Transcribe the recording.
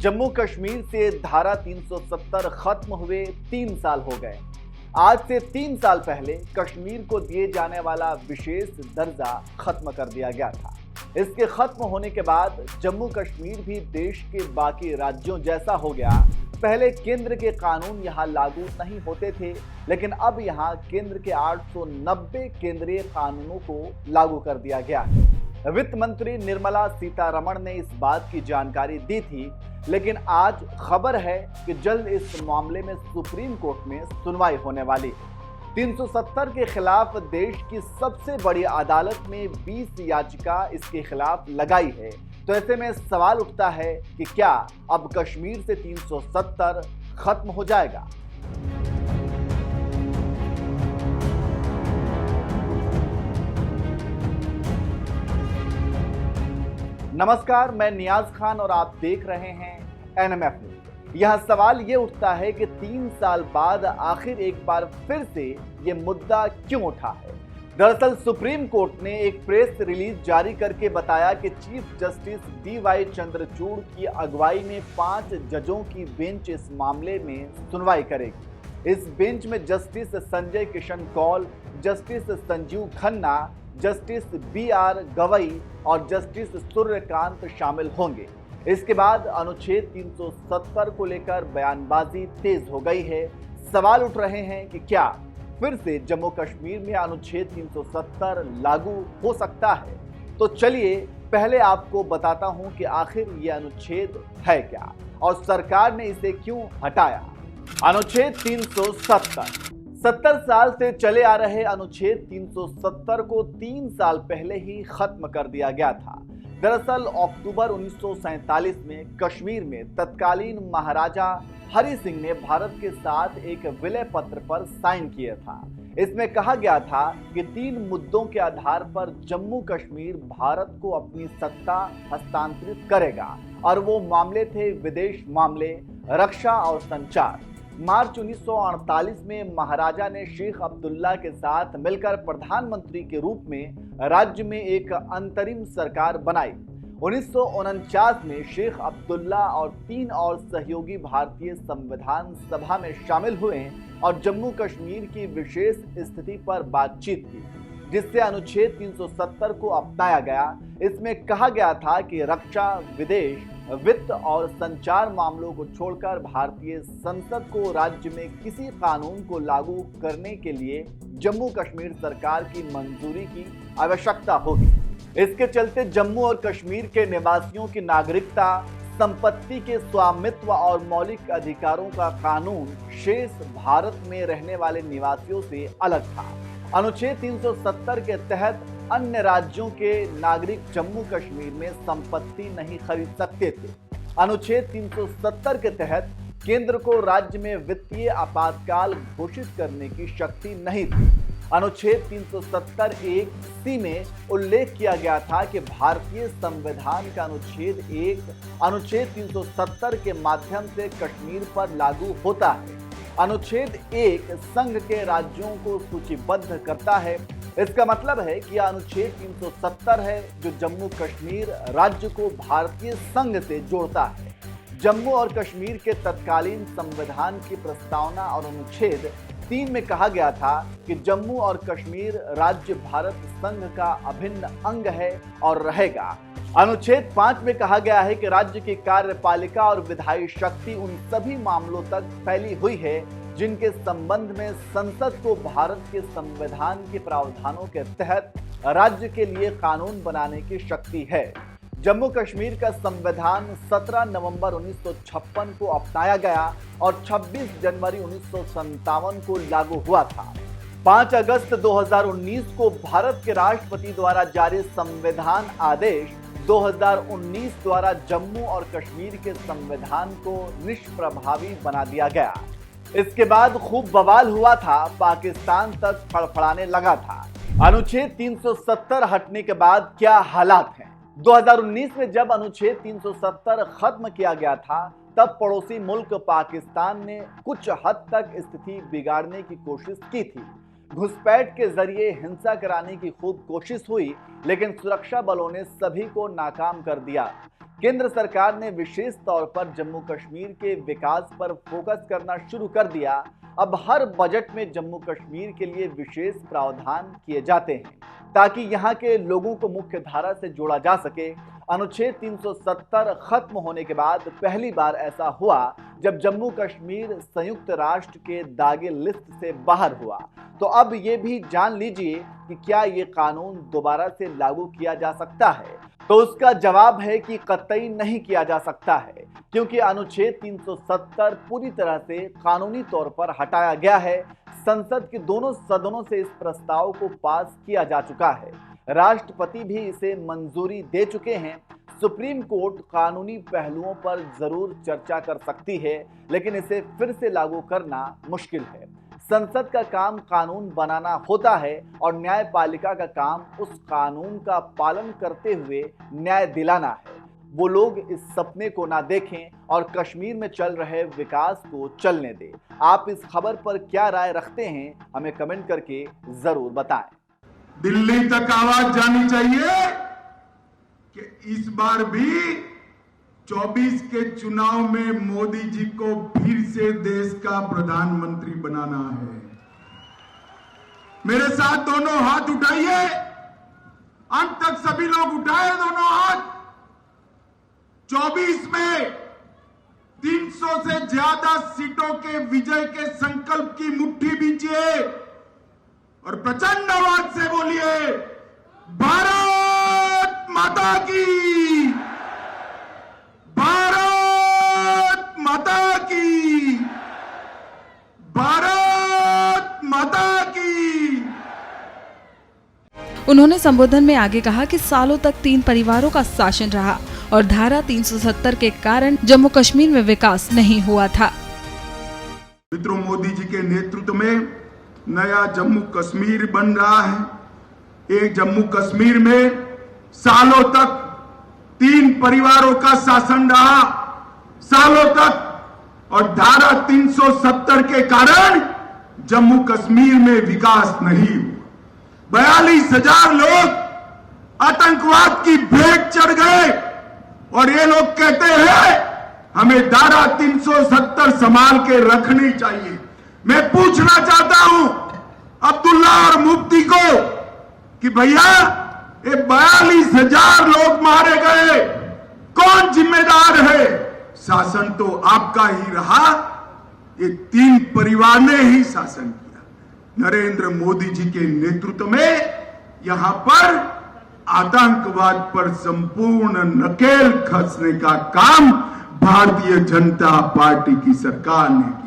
जम्मू कश्मीर से धारा 370 खत्म हुए 3 साल हो गए। आज से 3 साल पहले कश्मीर को दिए जाने वाला विशेष दर्जा खत्म कर दिया गया था। इसके खत्म होने के बाद जम्मू कश्मीर भी देश के बाकी राज्यों जैसा हो गया। पहले केंद्र के कानून यहाँ लागू नहीं होते थे, लेकिन अब यहाँ केंद्र के 890 केंद्रीय कानूनों को लागू कर दिया गया है। वित्त मंत्री निर्मला सीतारमण ने इस बात की जानकारी दी थी, लेकिन आज खबर है कि जल्द इस मामले में सुप्रीम कोर्ट में सुनवाई होने वाली है। 370 के खिलाफ देश की सबसे बड़ी अदालत में 20 याचिका इसके खिलाफ लगाई है। तो ऐसे में सवाल उठता है कि क्या अब कश्मीर से 370 खत्म हो जाएगा? नमस्कार, मैं नियाज खान और आप देख रहे हैं NMF न्यूज। यह सवाल ये उठता है कि 3 साल बाद आखिर एक बार फिर से ये मुद्दा क्यों उठा है। दरअसल सुप्रीम कोर्ट ने एक प्रेस रिलीज जारी करके बताया कि चीफ जस्टिस DY चंद्रचूड़ की अगुवाई में 5 जजों की बेंच इस मामले में सुनवाई करेगी। इस बेंच में Justice Sanjay Kishan Kaul, Justice Sanjeev Khanna, Justice BR Gavai और जस्टिस सूर्यकांत शामिल होंगे। इसके बाद अनुच्छेद 370 को लेकर बयानबाजी तेज हो गई है। सवाल उठ रहे हैं कि क्या फिर से जम्मू कश्मीर में अनुच्छेद 370 लागू हो सकता है? तो चलिए पहले आपको बताता हूं कि आखिर ये अनुच्छेद है क्या और सरकार ने इसे क्यों हटाया। अनुच्छेद 370 70 साल से चले आ रहे अनुच्छेद 370 को 3 साल पहले ही खत्म कर दिया गया था। दरअसल अक्टूबर 1947 में कश्मीर में तत्कालीन महाराजा हरि सिंह ने भारत के साथ एक विलय पत्र पर साइन किया था। इसमें कहा गया था कि 3 मुद्दों के आधार पर जम्मू कश्मीर भारत को अपनी सत्ता हस्तांतरित करेगा और वो मामले थे विदेश मामले, रक्षा और संचार। मार्च 1948 में महाराजा ने शेख अब्दुल्ला के साथ मिलकर प्रधानमंत्री के रूप में राज्य में एक अंतरिम सरकार बनाई। 1949 में शेख अब्दुल्ला और 3 और सहयोगी भारतीय संविधान सभा में शामिल हुए और जम्मू कश्मीर की विशेष स्थिति पर बातचीत की, जिससे अनुच्छेद 370 को अपनाया गया। इसमें कहा गया था कि रक्षा, विदेश, वित्त और संचार मामलों को छोड़कर भारतीय संसद को राज्य में किसी कानून को लागू करने के लिए जम्मू कश्मीर सरकार की मंजूरी की आवश्यकता होगी। इसके चलते जम्मू और कश्मीर के निवासियों की नागरिकता, संपत्ति के स्वामित्व और मौलिक अधिकारों का कानून शेष भारत में रहने वाले निवासियों से अलग था। अनुच्छेद 370 के तहत अन्य राज्यों के नागरिक जम्मू कश्मीर में संपत्ति नहीं खरीद सकते थे। अनुच्छेद 370 के तहत केंद्र को राज्य में वित्तीय आपातकाल घोषित करने की शक्ति नहीं थी। अनुच्छेद 370(1)(c) में उल्लेख किया गया था कि भारतीय संविधान का अनुच्छेद 1 अनुच्छेद 370 के माध्यम से कश्मीर पर लागू होता है। अनुच्छेद 1 संघ के राज्यों को सूचीबद्ध करता है। इसका मतलब है कि यह अनुच्छेद 370 है जो जम्मू कश्मीर राज्य को भारतीय संघ से जोड़ता है। जम्मू और कश्मीर के तत्कालीन संविधान की प्रस्तावना और अनुच्छेद 3 में कहा गया था कि जम्मू और कश्मीर राज्य भारत संघ का अभिन्न अंग है और रहेगा। अनुच्छेद 5 में कहा गया है कि राज्य की कार्यपालिका और विधायी शक्ति उन सभी मामलों तक फैली हुई है जिनके संबंध में संसद को भारत के संविधान के प्रावधानों के तहत राज्य के लिए कानून बनाने की शक्ति है। जम्मू कश्मीर का संविधान 17 नवंबर 1956 को अपनाया गया और 26 जनवरी 1957 को लागू हुआ था। 5 अगस्त 2019 को भारत के राष्ट्रपति द्वारा जारी संविधान आदेश 2019 द्वारा जम्मू और कश्मीर के संविधान को निष्प्रभावी बना दिया गया। इसके बाद खूब बवाल हुआ था, पाकिस्तान तक फड़फड़ाने लगा था। अनुच्छेद 370 हटने के बाद क्या हालात हैं? 2019 में जब अनुच्छेद 370 खत्म किया गया था, तब पड़ोसी मुल्क पाकिस्तान ने कुछ हद तक स्थिति बिगाड़ने की कोशिश की थी। घुसपैठ के जरिए हिंसा कराने की खूब कोशिश हुई, लेकिन सुरक्षा बलों ने सभी को नाकाम कर दिया। केंद्र सरकार ने विशेष तौर पर जम्मू कश्मीर के विकास पर फोकस करना शुरू कर दिया। अब हर बजट में जम्मू कश्मीर के लिए विशेष प्रावधान किए जाते हैं ताकि यहां के लोगों को मुख्य धारा से जोड़ा जा सके। अनुच्छेद 370 खत्म होने के बाद पहली बार ऐसा हुआ जब जम्मू कश्मीर संयुक्त राष्ट्र के दागे लिस्ट से बाहर हुआ। तो अब ये भी जान लीजिए कि क्या ये कानून दोबारा से लागू किया जा सकता है। तो उसका जवाब है कि कतई नहीं किया जा सकता है, क्योंकि अनुच्छेद 370 पूरी तरह से कानूनी तौर पर हटाया गया है। संसद के दोनों सदनों से इस प्रस्ताव को पास किया जा चुका है। राष्ट्रपति भी इसे मंजूरी दे चुके हैं। सुप्रीम कोर्ट कानूनी पहलुओं पर जरूर चर्चा कर सकती है, लेकिन इसे फिर से लागू करना मुश्किल है। संसद का काम कानून बनाना होता है और न्यायपालिका का काम उस कानून का पालन करते हुए न्याय दिलाना है। वो लोग इस सपने को ना देखें और कश्मीर में चल रहे विकास को चलने दें। आप इस खबर पर क्या राय रखते हैं, हमें कमेंट करके जरूर बताएं। दिल्ली तक आवाज जानी चाहिए कि इस बार भी 24 के चुनाव में मोदी जी को फिर से देश का प्रधानमंत्री बनाना है। मेरे साथ दोनों हाथ उठाइए, अंत तक सभी लोग उठाए दोनों हाथ। 24 में 300 से ज्यादा सीटों के विजय के संकल्प की मुट्ठी बींचिए और प्रचंड आवाज से बोलिए, भारत माता की, भारत माता की, भारत माता की। उन्होंने संबोधन में आगे कहा कि सालों तक 3 परिवारों का शासन रहा और धारा 370 के कारण जम्मू कश्मीर में विकास नहीं हुआ था। मित्रों, मोदी जी के नेतृत्व में नया जम्मू कश्मीर बन रहा है। एक जम्मू कश्मीर में सालों तक 3 परिवारों का शासन रहा, सालों तक, और धारा 370 के कारण जम्मू कश्मीर में विकास नहीं हुआ। 42,000 लोग आतंकवाद की भेंट चढ़ गए और ये लोग कहते हैं हमें धारा 370 संभाल के रखनी चाहिए। मैं पूछना चाहता हूं अब्दुल्ला और मुफ्ती को कि भैया, ये 42,000 लोग मारे गए, कौन जिम्मेदार है? शासन तो आपका ही रहा, ये 3 परिवार ने ही शासन किया। नरेंद्र मोदी जी के नेतृत्व में यहां पर आतंकवाद पर संपूर्ण नकेल कसने का काम भारतीय जनता पार्टी की सरकार ने